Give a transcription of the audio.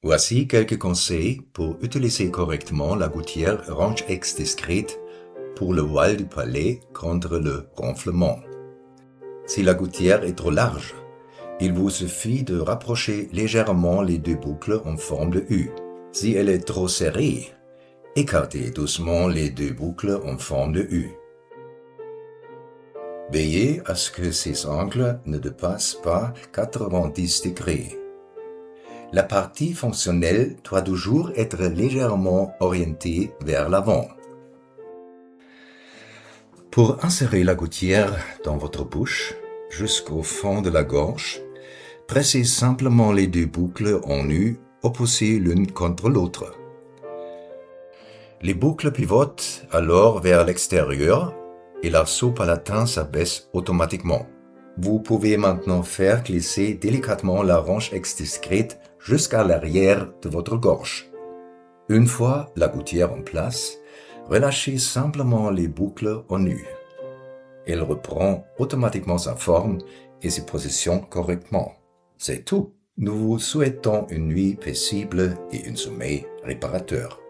Voici quelques conseils pour utiliser correctement la gouttière range-X discrète pour le voile du palais contre le ronflement. Si la gouttière est trop large, il vous suffit de rapprocher légèrement les deux boucles en forme de U. Si elle est trop serrée, écartez doucement les deux boucles en forme de U. Veillez à ce que ces angles ne dépassent pas 90 degrés. La partie fonctionnelle doit toujours être légèrement orientée vers l'avant. Pour insérer la gouttière dans votre bouche, jusqu'au fond de la gorge, pressez simplement les deux boucles en U opposées l'une contre l'autre. Les boucles pivotent alors vers l'extérieur et l'arceau palatin s'abaisse automatiquement. Vous pouvez maintenant faire glisser délicatement la range-X discrète jusqu'à l'arrière de votre gorge. Une fois la gouttière en place, relâchez simplement les boucles en U. Elle reprend automatiquement sa forme et se positionne correctement. C'est tout. Nous vous souhaitons une nuit paisible et un sommeil réparateur.